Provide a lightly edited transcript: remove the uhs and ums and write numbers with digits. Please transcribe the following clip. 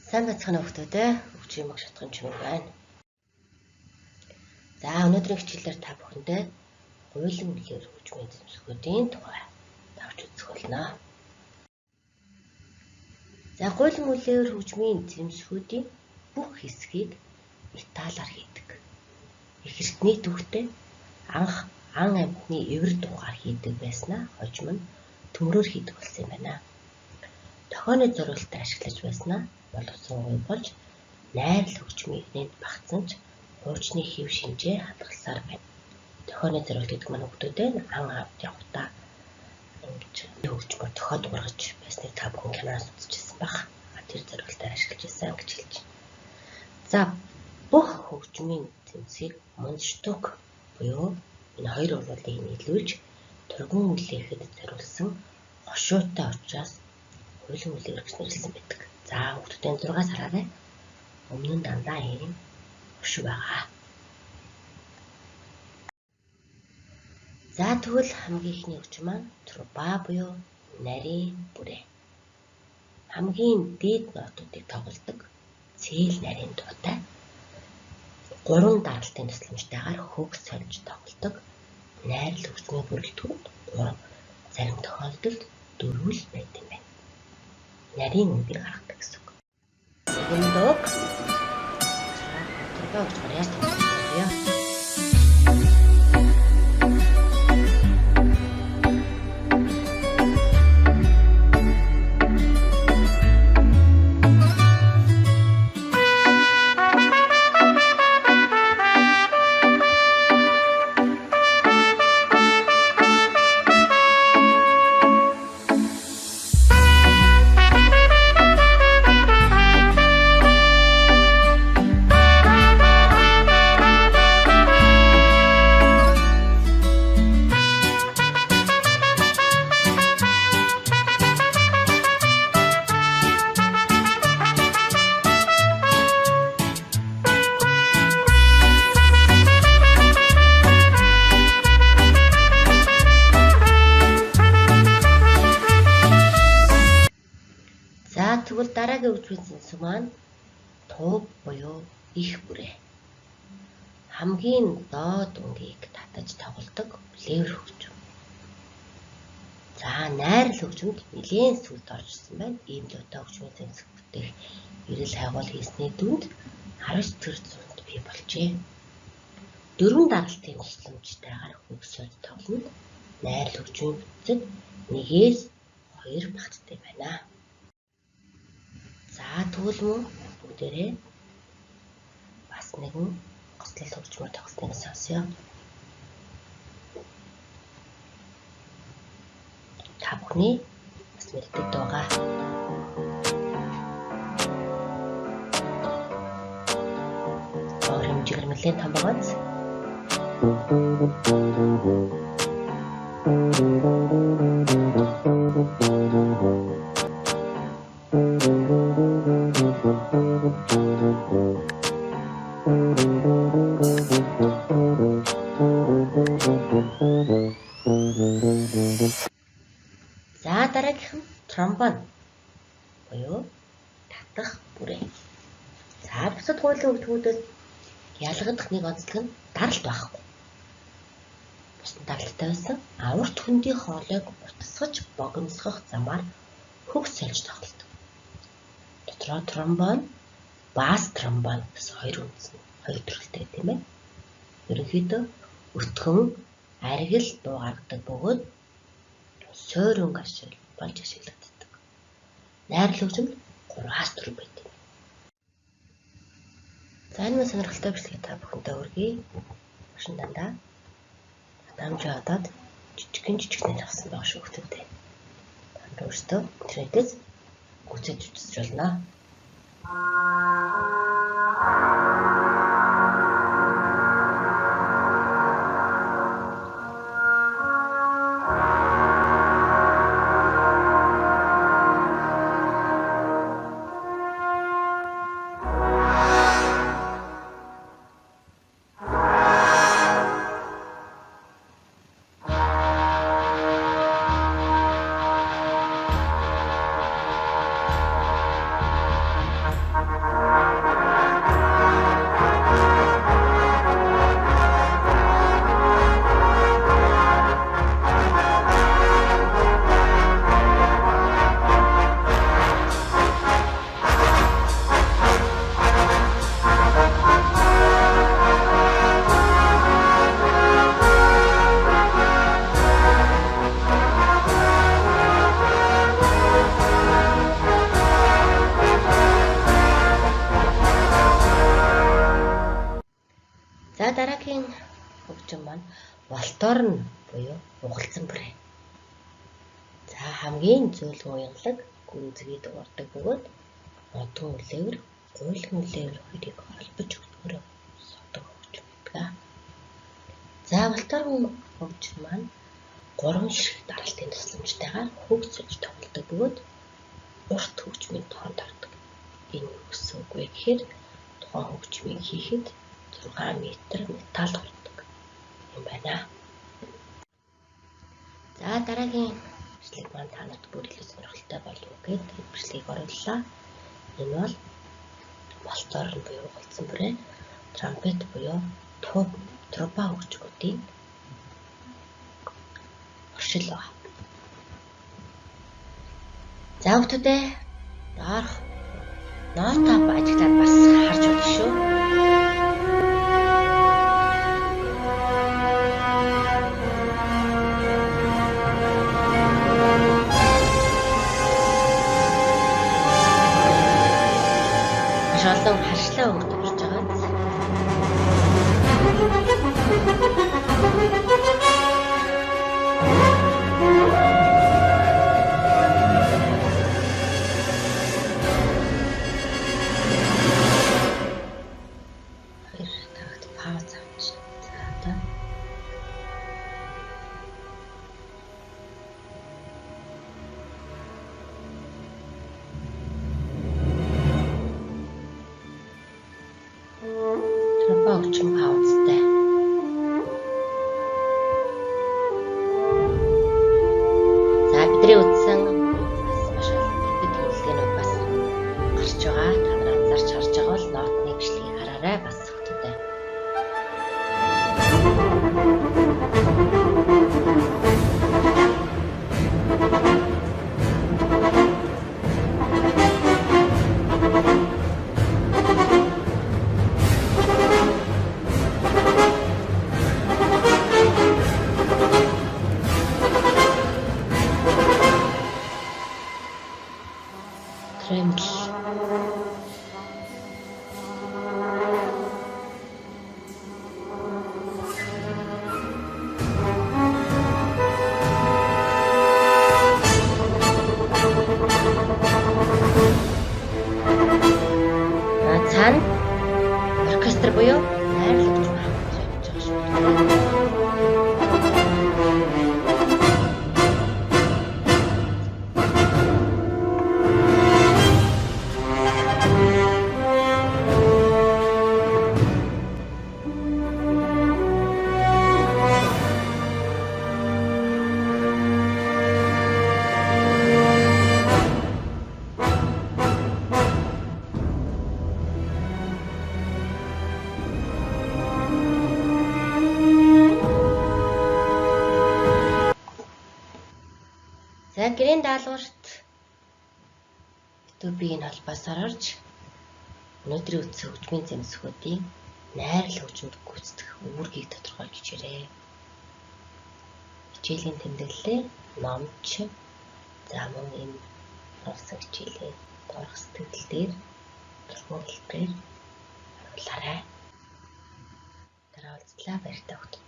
Сайн бацхан хүүхдүүдээ хөгжим мэг шатхан чимэг байна. За өнөөдрийн хичээлээр та бүхэндээ гуйлан үлээр хөгжмийн зэмсгүүдийн тухай тавьж үзэх болно. За гуйлан үлээр хөгжмийн зэмсгүүдийн бүх хэсгийг металлаар хийдэг. Эхэртний түүхтэй анх ан амьтны эвэр духаар хийдэг байснаа хожим нь төмрөөр хийдэг болсон юм байна. Тохионы зориулалтад ашиглаж байснаа боловсонгүй болж найрал хөгжмийн нэнд багтсан ч хуучны хэв шинжээ хадгалсаар байна. Тохионы зориулт гэдэг маань хүүхдүүдээ ан амьтны утаа ингэж хөгжмөөр тохиод ургаж байсныг та бүхэн киноос үзчихсэн байх. Тэр зориултаар ашиглаж байсан гэж хэлж байна. За бүх хөгжмийн зэмсгийг мундштук буюу энэ хоёр урвалыг нийлүүлж турган үлээхэд зориулсан хошуутай учраас гуйлан үлээр гэж нэрлсэн байдаг. За хүүхдүүдийн 6 сараараа өмнө нь дандаа ийм хошуу байгаа. За тэгвэл хамгийн ихний хөгжим маань труба буюу нарийн бүрээ. Хамгийн дээд нотуудыг тоглодог цээл нарийн дуутай 3 даралтын тусламжтайгаар хөг сольж тоглодог найрал хөгжмийн бүрэлдэхүүн 3 зарим тохиолдолд 4 л байт юм байна. Нарийн үгийг гаргадаг гэсэн үг. Нэгэн дууг труба гэж яаж тоглох вэ? Тэгвэл дараагийн хөгжмийн зэмсэг маань тууб буюу их бүрээ. Хамгийн доод үнгийг татаж тоглодог левер хөгжим. За найрал хөгжимд нэлээд сүлд орж ирсэн байна. Ийм дуутай хөгжмийн зэмсэг бүтээх эрэл хайгуул хийсний дүнд 19 төр зуунд бий болжээ. 4 даралтын тусламжтайгаар хөгсөж тоглоно. Найрал хөгжмийн бүтэцэд 1-2 багтдаг байна. За тэгвэл мөн бүгдээрээ бас нэгэн гослол хөгжмөөр тоглолтыг сонсъё. Та бүхний бас мэддэг дуугаа. Өөр хэмжээгээр нэлээд том байгааз. За дараагийнх нь тромбон буюу татах бүрээ. За бусад гуйлан хөгжмүүдээс ялгагдах нэг онцлог нь даралт байхгүй. Бусад даралттай байсан урт хөндийн хоолойг утасгаж богиносгох замаар хөг сольж тоглодог. Дотроо тромбон, бас тромбон гэсэн хоёр төрөлтэй тийм ээ. Ерөнхийдөө өтгөн аргил дуу гаргадаг бөгөөд суурин гашил болж ашиглагддаг. Найрал хөгжимд 3-аас 4 байдаг. За энэ мань сонирхолтой бичлэгээ та бүхэндээ өргөе. Машин дандаа дамжаа одоод жижигхэн авсан байгаа шүү хүүхдүүдээ. Та өөрсдөө интернетээс гүйцэж үзэж болно. дараагийн хөгжим маань Волторн буюу угалзан бүрээ. За хамгийн зөөлөн уянгалаг гүнзгий дуурдаг бөгөөд модон үлээвэр, гуйлан үлээвэр хоёрыг холбож өгдөгөөр содог хөгжим байдаг. За Волторн хөгжим маань 3 ширхэг даралтын тусламжтайгаар хөгж сольж тоглодог бөгөөд урт хөгжмийн тоонд ордог. Энэ юу гэсэн үг вэ гэхээр тухайн хөгжмийг хийхэд 6 метр металл ордог юм байна. За дараагийн бичлэг маань танарт бүр илүү сонирхолтой болов уу гэд энэ бичлэгийг орууллаа. Энэ бол Волторн буюу угалзан бүрээ, трампет буюу труба хөгжмүүдийн оршил байна. За бүтэдээ доорх нота ажиглаад бас харж болно шүү. Маш олон харшлаа өгдөг гэж байгаа. Труба хөгжим паузтай. За бидний үзсэн бас маш олон тэтгэд хэллэгээнүүд бас гарч байгаа. Та нар анзаарч харж байгаа бол нотны бичлэгийг хараарай бас хөтөдөө. Кремл. Цаана оркестр буюу найрлагч хамт явж байгаа шүү. За гэрийн даалгаварт YouTube-ийн холбоосоор орж өнөөдрийн үтсэн хөгжмийн зэмсгүүдийн найрал хөгжмөд гүйцэтгэх үүргийг тодорхойлж ирээ. Хичээлийн тэмдэглэлээ номч за мөн энэ авсан хичээлийн доорх сэтгэл дээр хэлбэрээр харуулаарай. Дараа уулзлаа, баяртай.